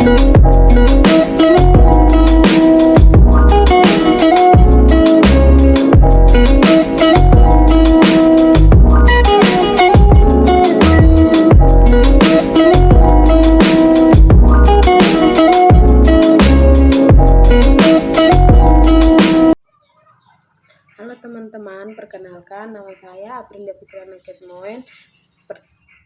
Halo teman-teman, perkenalkan nama saya Aprilia Fitriana Ketmoen,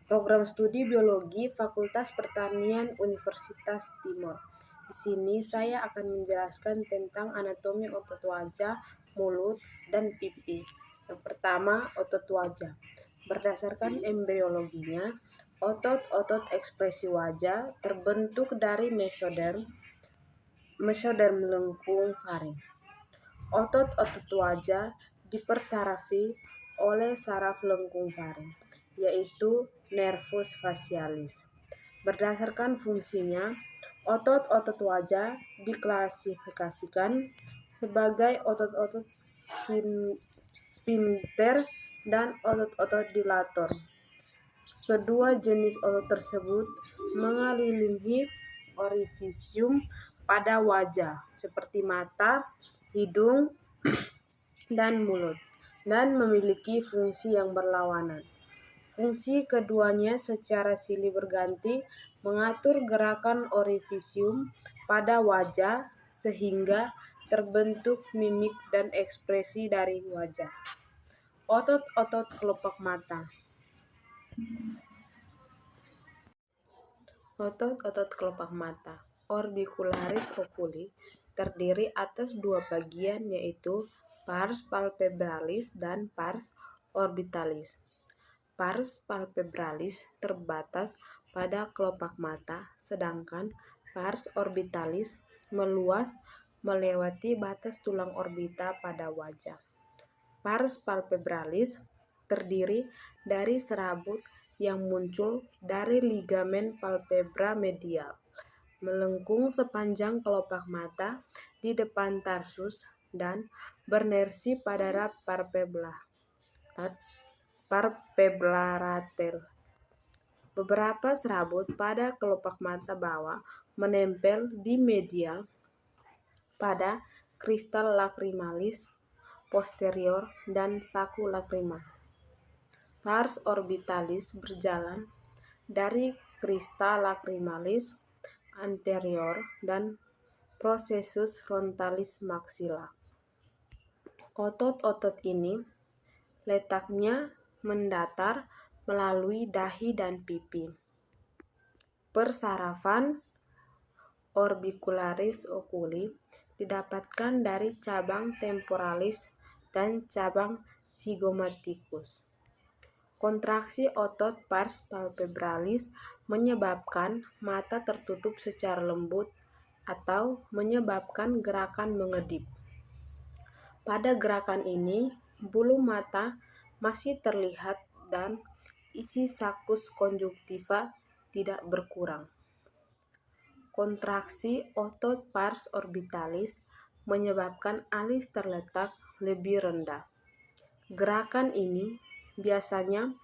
program studi biologi Fakultas Pertanian Universitas Timor. Di sini saya akan menjelaskan tentang anatomi otot wajah, mulut, dan pipi. Yang pertama, otot wajah. Berdasarkan embriologinya, otot-otot ekspresi wajah terbentuk dari mesoderm lengkung faring. Otot-otot wajah dipersarafi oleh saraf lengkung faring, yaitu nervus facialis. Berdasarkan fungsinya, otot-otot wajah diklasifikasikan sebagai otot-otot sfinkter dan otot-otot dilator. Kedua jenis otot tersebut mengelilingi orifisium pada wajah, seperti mata, hidung, dan mulut, dan memiliki fungsi yang berlawanan. Fungsi keduanya secara silih berganti mengatur gerakan orifisium pada wajah sehingga terbentuk mimik dan ekspresi dari wajah. Otot-otot kelopak mata. Otot-otot kelopak mata orbicularis oculi terdiri atas dua bagian, yaitu pars palpebralis dan pars orbitalis. Pars palpebralis terbatas pada kelopak mata, sedangkan pars orbitalis meluas melewati batas tulang orbita pada wajah. Pars palpebralis terdiri dari serabut yang muncul dari ligamen palpebra medial, melengkung sepanjang kelopak mata di depan tarsus dan bernersi pada rap palpebralateral. Beberapa serabut pada kelopak mata bawah menempel di medial pada kristal lacrimalis posterior dan saku lacrimalis. Pars orbitalis berjalan dari kristal lacrimalis anterior dan processus frontalis maxilla. Otot-otot ini letaknya mendatar melalui dahi dan pipi. Persarafan orbicularis oculi didapatkan dari cabang temporalis dan cabang zygomaticus. Kontraksi otot pars palpebralis menyebabkan mata tertutup secara lembut atau menyebabkan gerakan mengedip. Pada gerakan ini, bulu mata masih terlihat dan isi sakus konjungtiva tidak berkurang. Kontraksi otot pars orbitalis menyebabkan alis terletak lebih rendah. Gerakan ini biasanya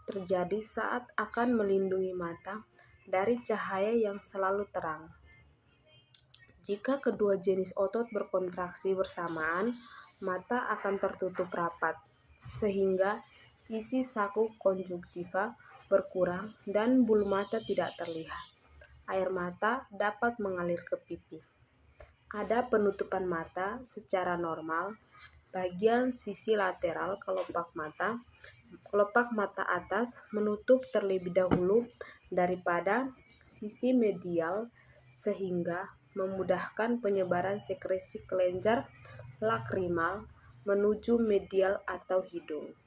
terjadi saat akan melindungi mata dari cahaya yang selalu terang. Jika kedua jenis otot berkontraksi bersamaan, mata akan tertutup rapat, sehingga isi saku konjungtiva berkurang dan bulu mata tidak terlihat. Air mata dapat mengalir ke pipi. Ada penutupan mata secara normal. Bagian sisi lateral kelopak mata atas menutup terlebih dahulu daripada sisi medial sehingga memudahkan penyebaran sekresi kelenjar lakrimal menuju medial atau hidung.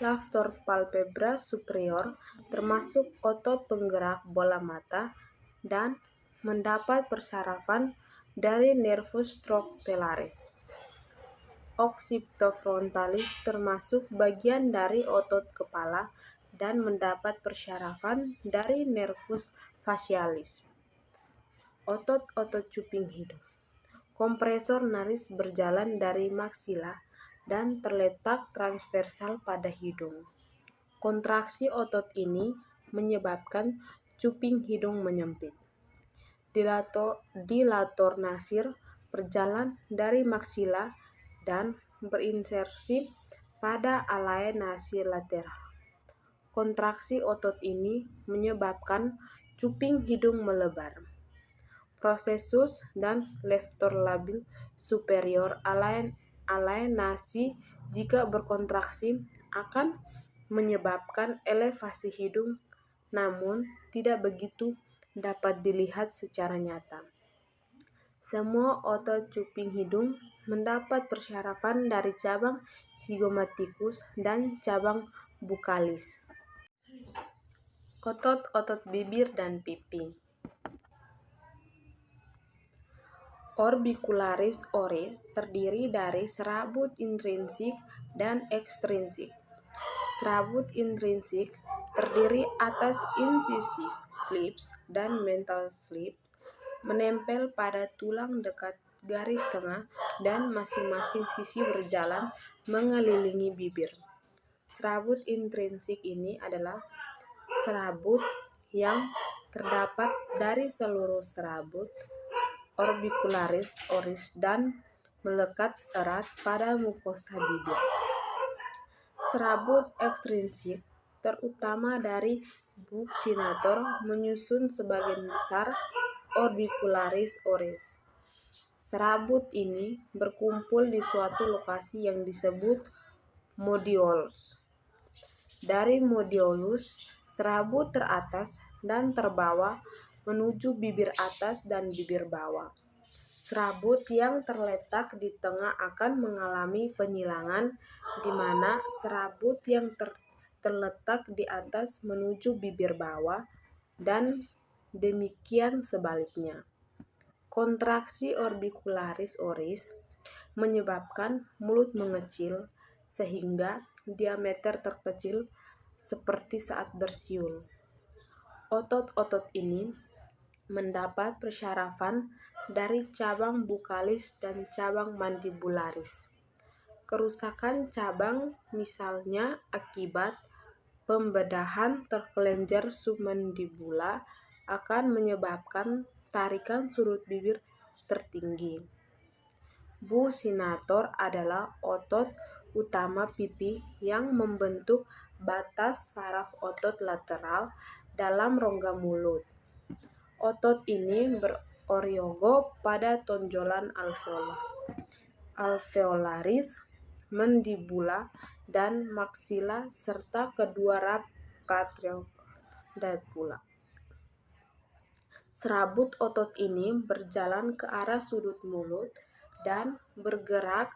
Levator palpebra superior termasuk otot penggerak bola mata dan mendapat persarafan dari nervus trochlearis. Occipitofrontalis termasuk bagian dari otot kepala dan mendapat persarafan dari nervus facialis. Otot-otot cuping hidung. Kompresor naris berjalan dari maksila dan terletak transversal pada hidung. Kontraksi otot ini menyebabkan cuping hidung menyempit. dilator nasir berjalan dari maksila dan berinsersi pada alai nasi lateral. Kontraksi otot ini menyebabkan cuping hidung melebar. Processus dan levator labil superior alai nasi jika berkontraksi akan menyebabkan elevasi hidung, namun tidak begitu dapat dilihat secara nyata. Semua otot cuping hidung mendapat persyarafan dari cabang zygomaticus dan cabang buccalis. Otot-otot bibir dan pipi. Orbicularis oris terdiri dari serabut intrinsik dan ekstrinsik. Serabut intrinsik terdiri atas incisif slips dan mental slips menempel pada tulang dekat garis tengah dan masing-masing sisi berjalan mengelilingi bibir. Serabut intrinsik ini adalah serabut yang terdapat dari seluruh serabut orbicularis oris dan melekat erat pada mukosa bibir. Serabut ekstrinsik terutama dari buccinator menyusun sebagian besar orbicularis oris. Serabut ini berkumpul di suatu lokasi yang disebut modiolus. Dari modiolus, serabut teratas dan terbawah menuju bibir atas dan bibir bawah. Serabut yang terletak di tengah akan mengalami penyilangan, di mana serabut yang terletak di atas menuju bibir bawah, dan demikian sebaliknya. Kontraksi orbicularis oris menyebabkan mulut mengecil sehingga diameter terkecil seperti saat bersiul. Otot-otot ini mendapat persyarafan dari cabang buccalis dan cabang mandibularis. Kerusakan cabang misalnya akibat pembedahan terkelenjar submandibula akan menyebabkan tarikan sudut bibir tertinggi. Buccinator adalah otot utama pipi yang membentuk batas saraf otot lateral dalam rongga mulut. Otot ini beroriogo pada tonjolan alveolaris, mandibula, dan maksila serta kedua rab patrioidapula. Serabut otot ini berjalan ke arah sudut mulut dan bergerak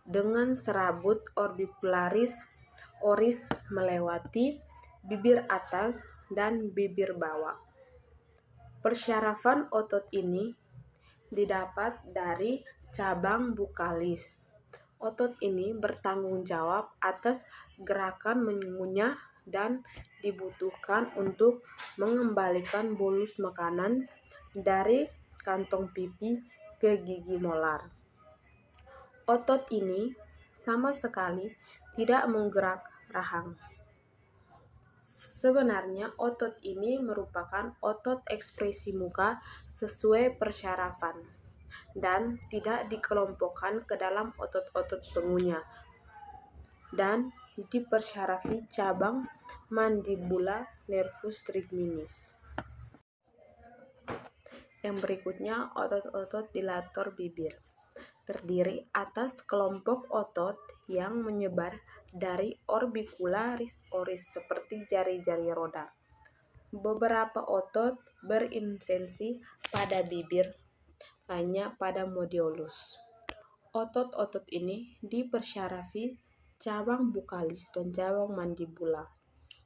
dengan serabut orbicularis oris melewati bibir atas dan bibir bawah. Persyarafan otot ini didapat dari cabang buccalis. Otot ini bertanggung jawab atas gerakan mengunyah dan dibutuhkan untuk mengembalikan bolus makanan dari kantong pipi ke gigi molar. Otot ini sama sekali tidak menggerak rahang. Sebenarnya otot ini merupakan otot ekspresi muka sesuai persyarafan dan tidak dikelompokkan ke dalam otot-otot pengunyah dan dipersyarafi cabang mandibula nervus trigeminus. Yang berikutnya otot-otot dilator bibir. Terdiri atas kelompok otot yang menyebar dari orbicularis oris seperti jari-jari roda. Beberapa otot berinsersi pada bibir, lainnya pada modiolus. Otot-otot ini dipersyarafi cabang buccalis dan cabang mandibula.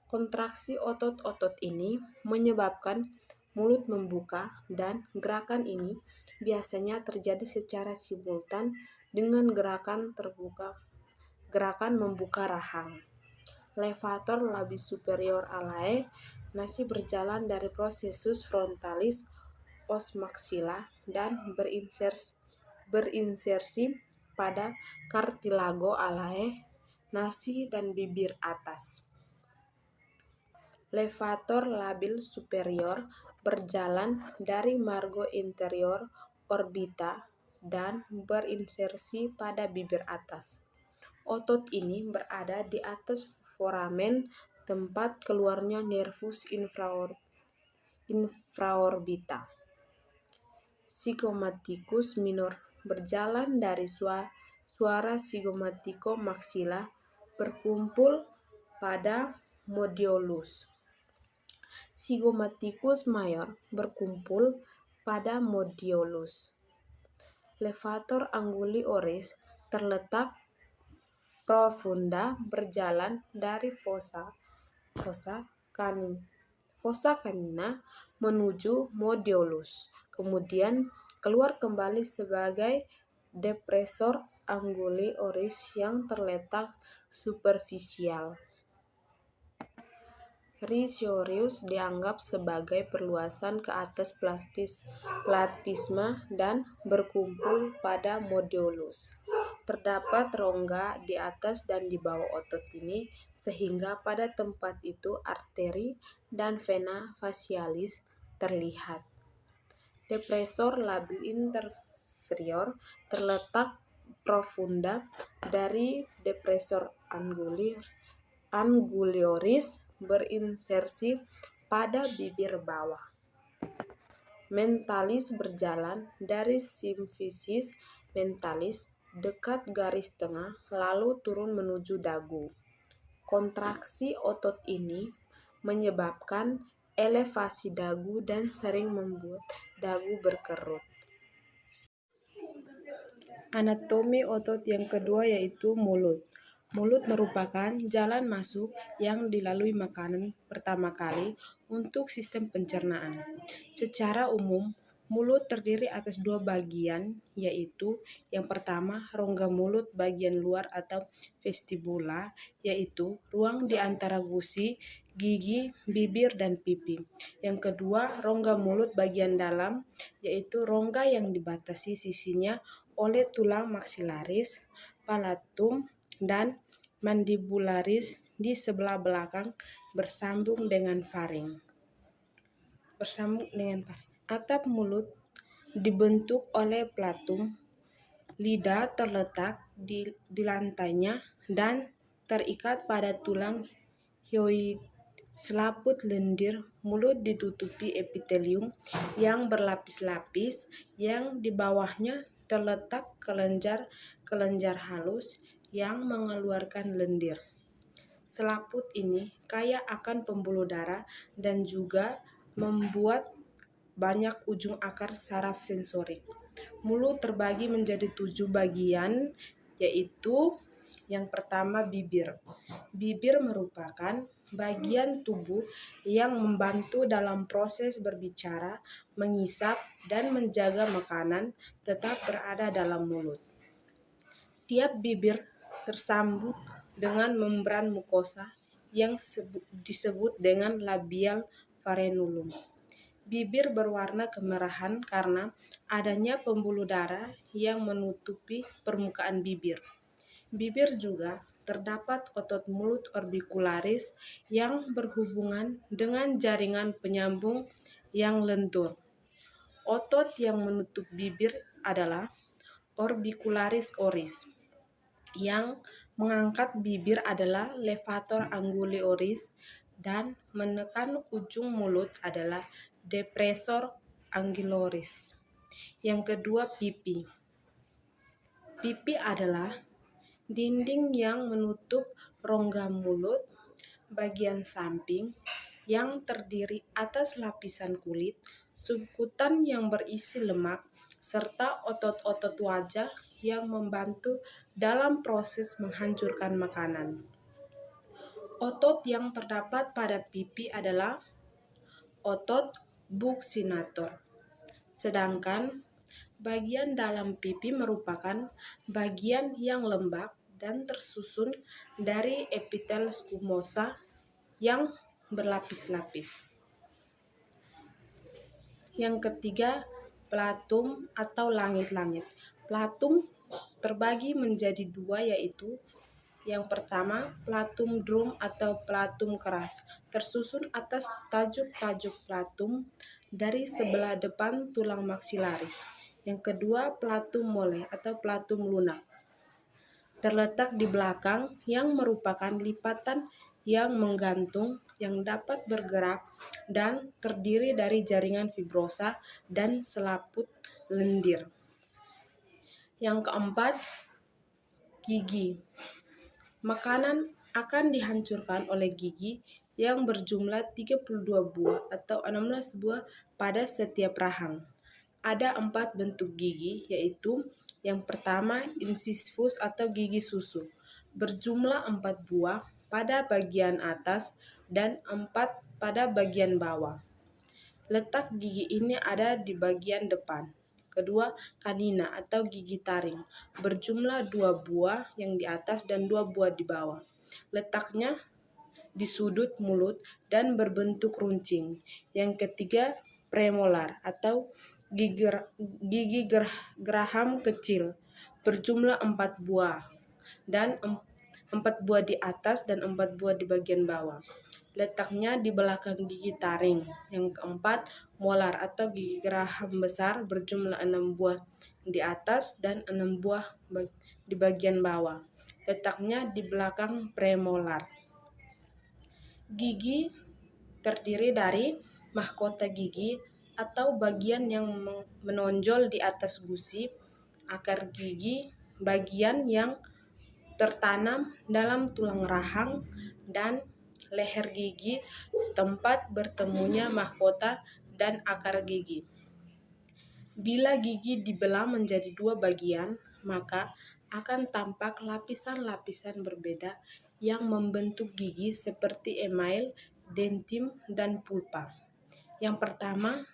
Kontraksi otot-otot ini menyebabkan mulut membuka dan gerakan ini biasanya terjadi secara simultan dengan gerakan membuka rahang. Levator labii superior alai nasi berjalan dari processus frontalis os maxilla dan berinsersi pada cartilago alai nasi dan bibir atas. Levator labil superior berjalan dari margo interior orbita dan berinsersi pada bibir atas. Otot ini berada di atas foramen tempat keluarnya nervus infraorbita. Zygomaticus minor berjalan dari suara zygomatiko maxilla berkumpul pada modiolus. Zygomaticus major berkumpul pada modiolus. Levator anguli-oris terletak profunda berjalan dari fossa canina menuju modiolus, kemudian keluar kembali sebagai depresor anguli-oris yang terletak superficial. Rhizoceros dianggap sebagai perluasan ke atas platisma dan berkumpul pada modiolus. Terdapat rongga di atas dan di bawah otot ini, sehingga pada tempat itu arteri dan vena facialis terlihat. Depresor labil inferior terletak profunda dari depresor angulioris berinsersi pada bibir bawah. Mentalis berjalan dari simfisis mentalis dekat garis tengah lalu turun menuju dagu. Kontraksi otot ini menyebabkan elevasi dagu dan sering membuat dagu berkerut. Anatomi otot yang kedua yaitu mulut. Mulut merupakan jalan masuk yang dilalui makanan pertama kali untuk sistem pencernaan. Secara umum, mulut terdiri atas dua bagian, yaitu yang pertama rongga mulut bagian luar atau vestibula, yaitu ruang di antara gusi, gigi, bibir, dan pipi. Yang kedua rongga mulut bagian dalam, yaitu rongga yang dibatasi sisinya oleh tulang maxillaris, palatum, dan mandibularis di sebelah belakang bersambung dengan faring. Atap mulut dibentuk oleh palatum, lidah terletak di lantainya dan terikat pada tulang hyoid. Selaput lendir mulut ditutupi epitelium yang berlapis-lapis, yang di bawahnya terletak kelenjar halus yang mengeluarkan lendir. Selaput ini kaya akan pembuluh darah dan juga membuat banyak ujung akar saraf sensorik. Mulut terbagi menjadi 7 bagian, yaitu yang pertama bibir. Bibir merupakan bagian tubuh yang membantu dalam proses berbicara, mengisap, dan menjaga makanan tetap berada dalam mulut. Tiap bibir tersambung dengan membran mukosa yang disebut dengan labial frenulum. Bibir berwarna kemerahan karena adanya pembuluh darah yang menutupi permukaan bibir. Bibir juga terdapat otot mulut orbicularis yang berhubungan dengan jaringan penyambung yang lentur. Otot yang menutup bibir adalah orbicularis oris. Yang mengangkat bibir adalah levator anguli-oris dan menekan ujung mulut adalah depresor anguloris. Yang kedua, pipi. Pipi adalah dinding yang menutup rongga mulut bagian samping yang terdiri atas lapisan kulit, subkutan yang berisi lemak, serta otot-otot wajah yang membantu dalam proses menghancurkan makanan. Otot yang terdapat pada pipi adalah otot buccinator. Sedangkan bagian dalam pipi merupakan bagian yang lembab dan tersusun dari epitel squamosa yang berlapis-lapis. Yang ketiga, palatum atau langit-langit. Palatum terbagi menjadi dua, yaitu Yang pertama, platum drum atau platum keras, tersusun atas tajuk-tajuk platum dari sebelah depan tulang maksilaris. Yang kedua, platum mole atau platum lunak, terletak di belakang yang merupakan lipatan yang menggantung yang dapat bergerak dan terdiri dari jaringan fibrosa dan selaput lendir. Yang keempat, gigi. Makanan akan dihancurkan oleh gigi yang berjumlah 32 buah atau 16 buah pada setiap rahang. Ada 4 bentuk gigi, yaitu yang pertama incisivus atau gigi susu, berjumlah 4 buah pada bagian atas dan 4 pada bagian bawah. Letak gigi ini ada di bagian depan. Kedua, kanina atau gigi taring, berjumlah 2 buah yang di atas dan 2 buah di bawah. Letaknya di sudut mulut dan berbentuk runcing. Yang ketiga, premolar atau gigi geraham kecil, berjumlah 4 buah dan 4 buah di atas dan 4 buah di bagian bawah. Letaknya di belakang gigi taring. Yang keempat, molar atau gigi geraham besar, berjumlah 6 buah di atas dan 6 buah di bagian bawah. Letaknya di belakang premolar. Gigi terdiri dari mahkota gigi atau bagian yang menonjol di atas gusi, akar gigi, bagian yang tertanam dalam tulang rahang, dan leher gigi, tempat bertemunya mahkota dan akar gigi. Bila gigi dibelah menjadi 2 bagian, maka akan tampak lapisan-lapisan berbeda yang membentuk gigi seperti email, dentin, dan pulpa. Yang pertama,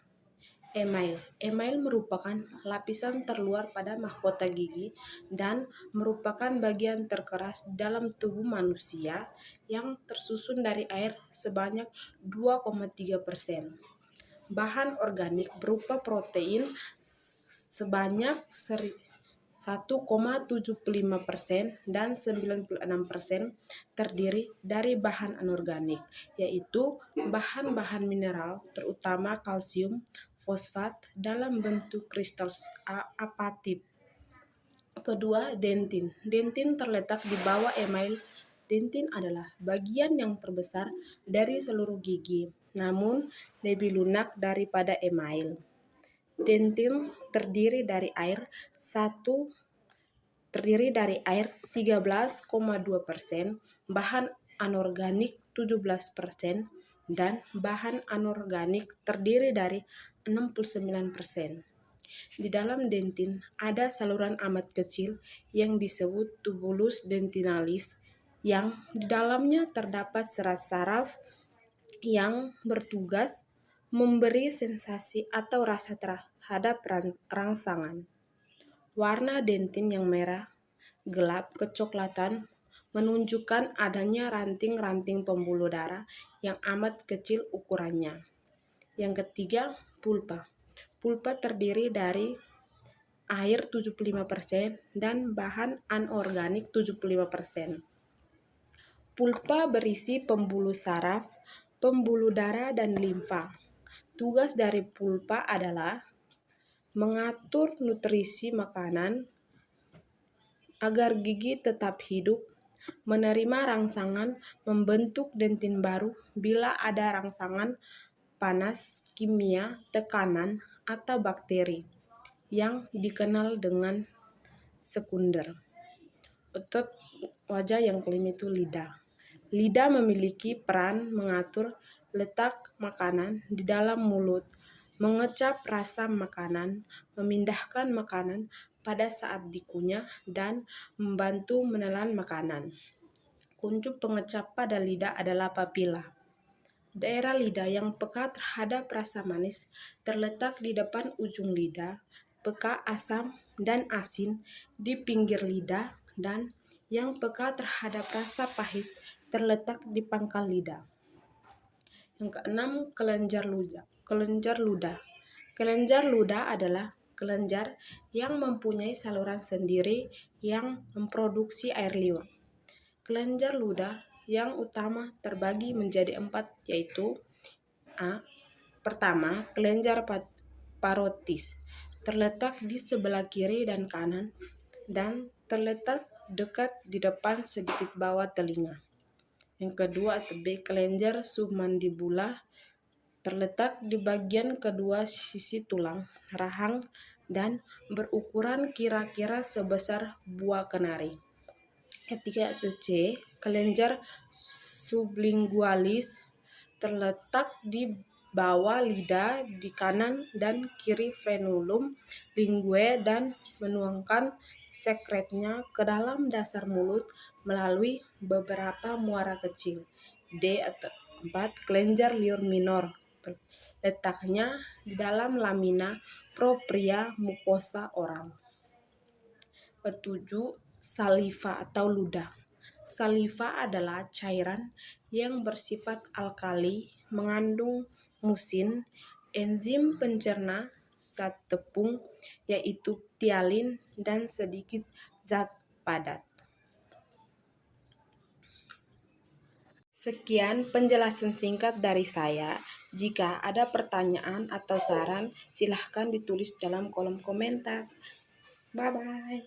email. Email merupakan lapisan terluar pada mahkota gigi dan merupakan bagian terkeras dalam tubuh manusia yang tersusun dari air sebanyak 2,3%. Bahan organik berupa protein sebanyak 1,75% dan 96% terdiri dari bahan anorganik, yaitu bahan-bahan mineral terutama kalsium, fosfat dalam bentuk kristal apatit. Kedua, dentin. Dentin terletak di bawah email. Dentin adalah bagian yang terbesar dari seluruh gigi, namun lebih lunak daripada email. Dentin terdiri dari air 13,2%, bahan anorganik 17%, dan bahan anorganik terdiri dari 69%. Di dalam dentin ada saluran amat kecil yang disebut tubulus dentinalis, yang di dalamnya terdapat serat saraf yang bertugas memberi sensasi atau rasa terhadap rangsangan. Warna dentin yang merah gelap kecoklatan menunjukkan adanya ranting-ranting pembuluh darah yang amat kecil ukurannya. Yang ketiga, pulpa. Pulpa terdiri dari air 75% dan bahan anorganik 75%. Pulpa berisi pembuluh saraf, pembuluh darah, dan limfa. Tugas dari pulpa adalah mengatur nutrisi makanan agar gigi tetap hidup, menerima rangsangan, membentuk dentin baru bila ada rangsangan panas, kimia, tekanan, atau bakteri yang dikenal dengan sekunder. Otot wajah yang kelima itu lidah. Lidah memiliki peran mengatur letak makanan di dalam mulut, mengecap rasa makanan, memindahkan makanan pada saat dikunyah, dan membantu menelan makanan. Kuncup pengecap pada lidah adalah papila. Daerah lidah yang peka terhadap rasa manis terletak di depan ujung lidah, peka asam dan asin di pinggir lidah, dan yang peka terhadap rasa pahit terletak di pangkal lidah. Yang keenam, kelenjar ludah. Kelenjar ludah adalah kelenjar yang mempunyai saluran sendiri yang memproduksi air liur. Kelenjar ludah yang utama terbagi menjadi 4, yaitu A. Pertama, kelenjar parotis terletak di sebelah kiri dan kanan dan terletak dekat di depan sedikit bawah telinga. Yang kedua atau B, kelenjar submandibular terletak di bagian kedua sisi tulang rahang dan berukuran kira-kira sebesar buah kenari. Ketiga atau C, kelenjar sublingualis terletak di bawah lidah di kanan dan kiri frenulum lingue dan menuangkan sekretnya ke dalam dasar mulut melalui beberapa muara kecil. D atau 4, kelenjar liur minor letaknya di dalam lamina propria mukosa oral. Ketujuh, saliva atau ludah. Saliva adalah cairan yang bersifat alkali, mengandung musin, enzim pencerna, zat tepung, yaitu ptyalin, dan sedikit zat padat. Sekian penjelasan singkat dari saya. Jika ada pertanyaan atau saran, silahkan ditulis dalam kolom komentar. Bye-bye.